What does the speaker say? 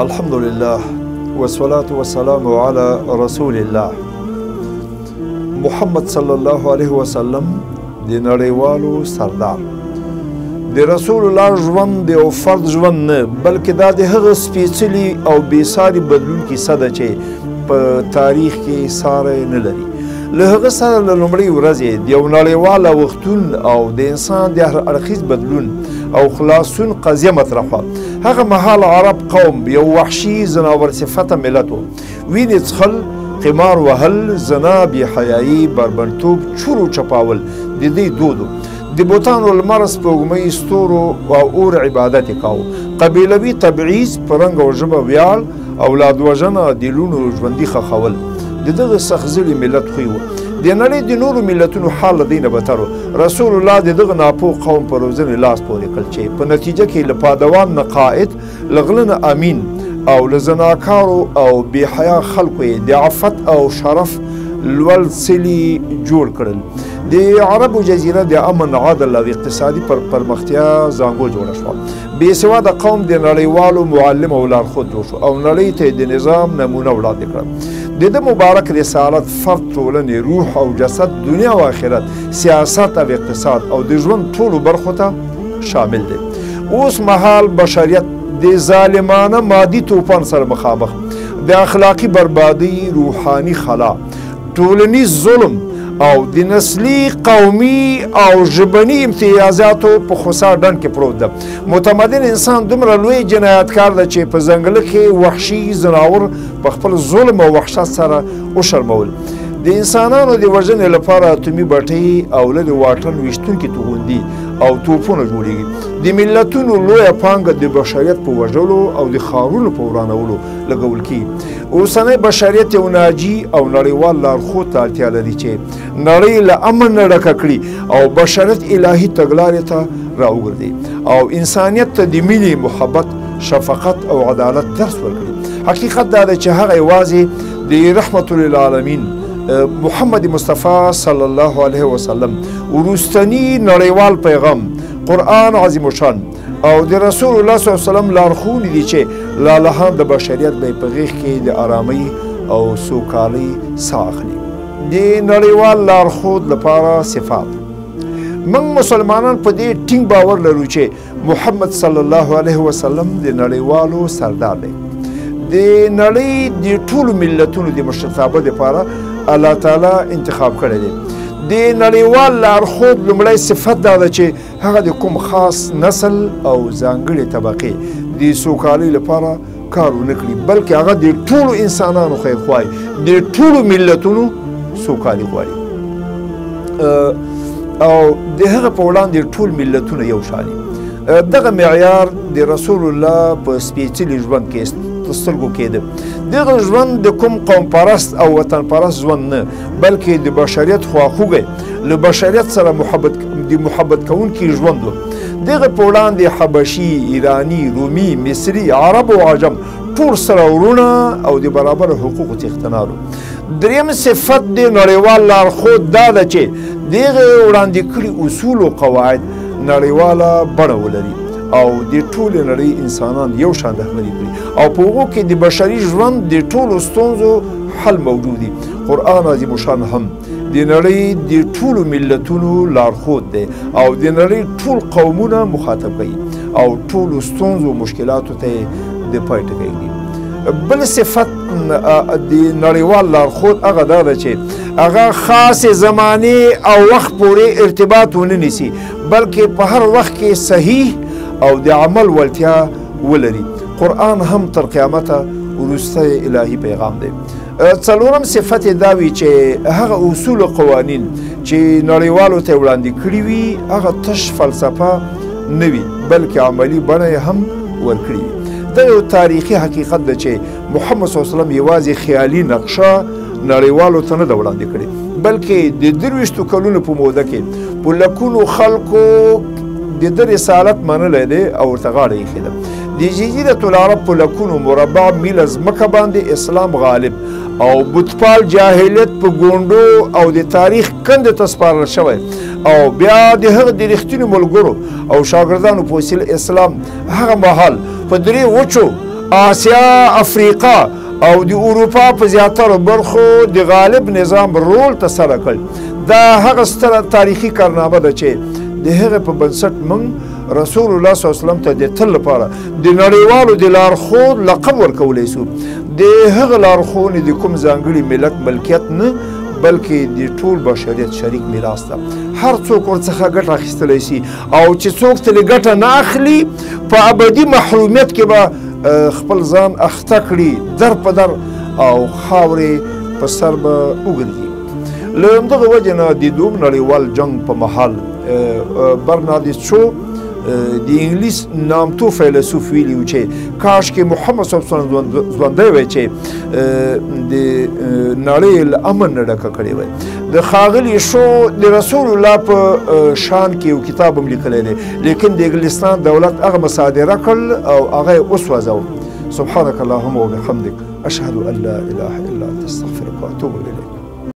الحمدلله والصلاة والسلام على رسول الله. محمد صلی الله علیه وسلم د نړیوالو سردار. د رسول الله ژوند د یو فرد ژوند نه بلکې دا د هغه سپېڅلي او بېساري بدلون کیسه ده چې په تاریخ کې ساری نه لري. له هغه سره له لومړۍ ورځې د یو نړیوال اوښتون او د انسان د هر اړخیز بدلون او خلاصون قضیه مطرح وه. هغه مهال عرب قوم یو وحشي ځناور صفته ملت و. وینې څښل، قمار وهل، زنا، بېحیایي، بربنډتوب، چور و چپاول د دوی دود و. د بوتانو لمر، سپوږمۍ، ستورو او اور عبادت یې کاوه. قبیلوي تبعیض، په رنګ او ژبه ویاړ، اولاد وژنه، د لوڼو ژوندي ښخول د دغه سختزړي ملت خوی و. د نړۍ د نورو ملتونو حال له دې نه بتر و. رسول الله د دغه ناپوه قوم په روزنې لاس پورې کړ چې په نتیجه کې له پادوان نه قائد، له غله نه امین او له زناکارو او بېحیا خلکو یې د عفت او شرف لوړ څلي جوړ کړل. د عربو جزیره د امن، عدل او اقتصادي پرمختیا زانګو جوړه شوه. بېسواده قوم د نړیوالو معلم او لارښود جوړ شو او نړۍ ته د نظام نمونه وړاندې کړه. د ده مبارک رسالت فرد، ټولنې، روح او جسد، دنیا او آخرت، سیاست او اقتصاد او د ژوند ټولو برخو ته شامل دی. اوس مهال بشریت د ظالمانه مادي توپان سره مخامخ، د اخلاقي بربادۍ، روحاني خلا، ټولنیز ظلم او د نسلي، قومي او ژبني امتیازاتو په خوسا ډنډ کې پروت ده. متمدن انسان دومره لوی جنایتکار ده چې په ځنګله کې وحشي ځناور په خپل ظلم او وحشت سره وشرمول. د انسانانو د وژنې لپاره اتومي بټۍ او لرې واټن ویشتونکي توغندي او توپونه جوړېږي. د ملتونو لویه پانګه د بشریت په وژلو او د ښارونو په ورانولو لګول کېږي. اوسنی بشریت یو ناجي او نړیوال لارښود ته اړتیا لري چې نړۍ له امن نه ډکه کړي او بشریت الهي تګلارې ته راوګرځي او انسانیت ته د مینې، محبت، شفقت او عدالت درس ورکړي. حقیقت دا ده چې هغه یوازې د رحمت للعالمین محمد مصطفی صلی الله علیه وسلم وروستنی نړیوال پیغام قرآن عظیم الشان او د رسول الله صلی الله علیه وسلم لارښوونې دي چې لالهان د بشریت به په غېږ کې د آرامۍ او سوکالۍ ساه اخلي. د نړیوال لارښود لپاره صفات. موږ مسلمانان په دې ټینګ باور لرو چې محمد صلی الله علیه وسلم د نړیوالو سردار دی. د نړۍ د ټولو ملتونو د مشرتابه لپاره الله تعالی انتخاب کړی دی. د نړیوال لارښود لومړی صفت دا ده چې هغه د کوم خاص نسل او ځانګړې طبقې د سوکالۍ لپاره کار ونه کړي بلکې هغه د ټولو انسانانو خیر خواهي، د ټولو ملتونو سوکالي غواړي او د هغه په وړاندې ټول ملتونه یو شان دي. دغه معیار د رسول الله په سپېڅلي ژوند کې سترګو کېده. دغه ژوند د کوم قوم پرست او وطن پرست ژوند نه بلکې د بشریت خواخوږی، له بشریت سره محبت کوونکی ژوند و. دغه په وړاندې حبشي، ایراني، رومي، مصري، عرب او عجم ټول سره ورونه او د برابر حقوقو څښتنان وو. دریم صفت د نړیوال لارښود دا ده چې دغه وړاندې کړي اصول او قواعد نړیواله بڼه ولري او د ټولې نړۍ انسانان یو شان رهبري کړي او په هغو کې د بشري ژوند د ټولو ستونزو حل موجود دي. قرآن عظیم الشان هم د نړۍ د ټولو ملتونو لارښود دی او د نړۍ ټول قومونه مخاطب کوي او ټولو ستونزو مشکلاتو ته د پای ټکی ږدي. بل صفت د نړیوال لارښود هغه دا ده چې هغه خاصې زمانې او وخت پورې ارتباط ونه نیسي بلکې په هر وخت کې صحیح او د عمل وړتیا ولري. قرآن هم تر قیامته وروستی الهي پیغام دی. څلورم صفت یې دا وي چې هغه اصول او قوانین چې نړیوالو ته وړاندې کړي وي هغه تش فلسفه نه وي بلکې عملي بڼه یې هم ورکړي وي. دا یو تاریخي حقیقت ده چې محمد صلی الله علیه وسلم یوازې خیالي نقشه نړیوالو ته نه ده وړاندې کړې بلکې د 23 کلونو په موده کې په لکونو خلکو د ده رسالت منلی دی او ورته غاړه ایښې ده. د جزیرة العرب په لکونو مربع میله ځمکه باندې اسلام غالب او بتپال جاهلیت په ګونډو او د تاریخ کندې ته سپارل شوی او بیا د هغه د رښتینو ملګرو او شاګردانو په وسیله اسلام هغه مهال په درې وچو آسیا افریقا او د اروپا په زیاترو برخو د غالب نظام رول ترسره کړ دا هغه ستره تاریخي کارنامه ده چې د هغې په بنسټ موږ رسول الله صلی الله علیه وسلم ته د تل لپاره د نړیوالو د لارښود لقب ورکولی سو د هغه لارښوونې د کوم ځانګړي ملت ملکیت نه بلکې د ټول بشریت شریک میراث ده هر څوک ورڅخه ګټه اخیستلی سي او چې څوک ترې ګټه نه اخلي په ابدي محرومیت کې به خپل ځان اخته کړي در په در او خاورې په سر به وګرځي له همدغه وجې نه د دوم نړیوال جنګ په مهال برناردس شو د انګلیس نامتو فیلسوف ویلي و چې کاشکې محمد صلی الله علیه وسلم ژوندی وی چې د نړۍ له امن نه ډکه کړې وی د ښاغلي شو د رسول الله په شان کې یو کتاب هم لیکلی دی لیکن د انګلستان دولت هغه مصادره کړل او هغه یې وسوځو سبحانک اللهم وبحمدک اشهد ان لا اله الا انت استغفرک واتوب الیک